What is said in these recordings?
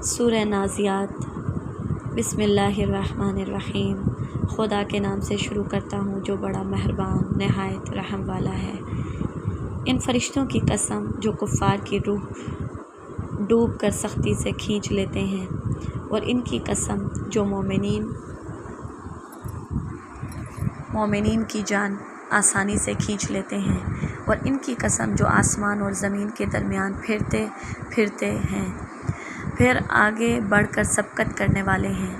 سورہ نازیات۔ بسمillahirrahmanirrahیم۔ خدا کے نام سے شروع کرتا ہوں جو بڑا مہربان نہایت رحم والا ہے۔ ان فرشتوں کی قسم جو کفار کی روح ڈوب کر سختی سے کھینچ لیتے ہیں، اور ان کی قسم جو مومنین کی جان آسانی سے کھینچ لیتے ہیں، اور ان کی قسم جو آسمان اور زمین کے درمیان پھرتے ہیں، پھر آگے بڑھ کر سبقت کرنے والے ہیں،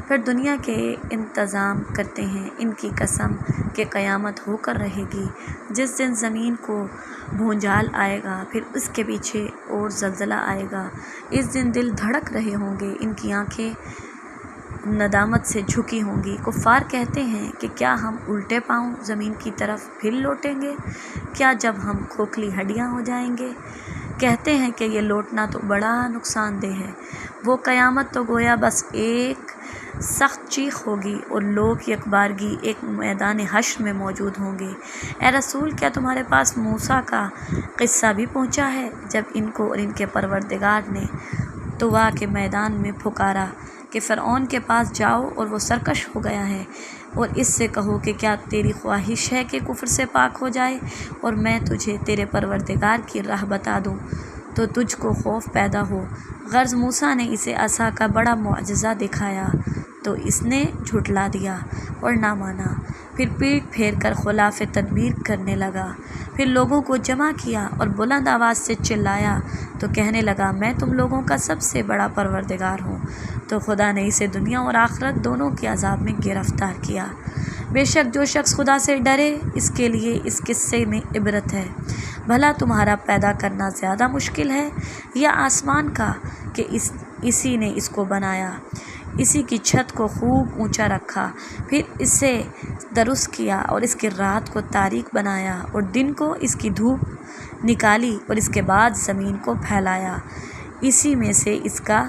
پھر دنیا کے انتظام کرتے ہیں۔ ان کی قسم کہ قیامت ہو کر رہے گی، جس دن زمین کو بھونچال آئے گا، پھر اس کے پیچھے اور زلزلہ آئے گا۔ اس دن دل دھڑک رہے ہوں گے، ان کی آنکھیں ندامت سے جھکی ہوں گی۔ کفار کہتے ہیں کہ کیا ہم الٹے پاؤں زمین کی طرف پھر لوٹیں گے؟ کیا جب ہم کھوکھلی ہڈیاں ہو جائیں گے؟ کہتے ہیں کہ یہ لوٹنا تو بڑا نقصان دہ ہے۔ وہ قیامت تو گویا بس ایک سخت چیخ ہوگی، اور لوگ یکبارگی ایک میدان حشر میں موجود ہوں گے۔ اے رسول، کیا تمہارے پاس موسیٰ کا قصہ بھی پہنچا ہے، جب ان کو اور ان کے پروردگار نے طوا کے میدان میں پکارا کہ فرعون کے پاس جاؤ اور وہ سرکش ہو گیا ہے، اور اس سے کہو کہ کیا تیری خواہش ہے کہ کفر سے پاک ہو جائے، اور میں تجھے تیرے پروردگار کی راہ بتا دوں تو تجھ کو خوف پیدا ہو۔ غرض موسیٰ نے اسے عصا کا بڑا معجزہ دکھایا تو اس نے جھٹلا دیا اور نہ مانا، پھر پیٹھ پھیر کر خلاف تدبیر کرنے لگا۔ پھر لوگوں کو جمع کیا اور بلند آواز سے چلایا تو کہنے لگا، میں تم لوگوں کا سب سے بڑا پروردگار ہوں۔ تو خدا نے اسے دنیا اور آخرت دونوں کے عذاب میں گرفتار کیا۔ بے شک جو شخص خدا سے ڈرے، اس کے لیے اس قصے میں عبرت ہے۔ بھلا تمہارا پیدا کرنا زیادہ مشکل ہے یا آسمان کا کہ اسی نے اس کو بنایا، اسی کی چھت کو خوب اونچا رکھا، پھر اسے درست کیا اور اس کی رات کو تاریک بنایا اور دن کو اس کی دھوپ نکالی، اور اس کے بعد زمین کو پھیلایا، اسی میں سے اس کا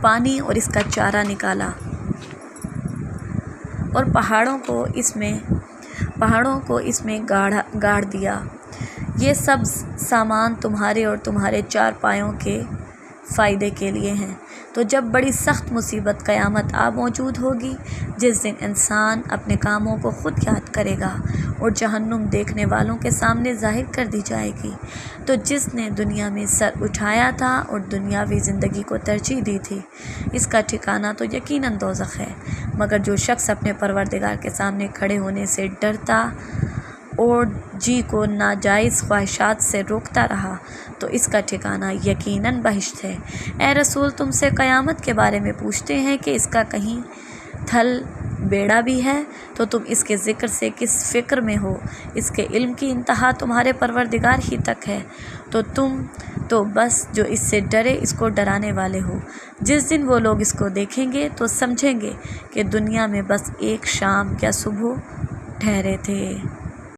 پانی اور اس کا چارہ نکالا، اور پہاڑوں کو اس میں گاڑ دیا۔ یہ سب سامان تمہارے اور تمہارے چار پایوں کے فائدے کے لیے ہیں۔ تو جب بڑی سخت مصیبت قیامت موجود ہوگی، جس دن انسان اپنے کاموں کو خود یاد کرے گا اور جہنم دیکھنے والوں کے سامنے ظاہر کر دی جائے گی، تو جس نے دنیا میں سر اٹھایا تھا اور دنیاوی زندگی کو ترجیح دی تھی، اس کا ٹھکانہ تو یقیناً دوزخ ہے۔ مگر جو شخص اپنے پروردگار کے سامنے کھڑے ہونے سے ڈرتا اور جی کو ناجائز خواہشات سے روکتا رہا، تو اس کا ٹھکانہ یقیناً بہشت ہے۔ اے رسول، تم سے قیامت کے بارے میں پوچھتے ہیں کہ اس کا کہیں تھل بیڑا بھی ہے، تو تم اس کے ذکر سے کس فکر میں ہو؟ اس کے علم کی انتہا تمہارے پروردگار ہی تک ہے، تو تم تو بس جو اس سے ڈرے اس کو ڈرانے والے ہو۔ جس دن وہ لوگ اس کو دیکھیں گے تو سمجھیں گے کہ دنیا میں بس ایک شام یا صبح ٹھہرے تھے۔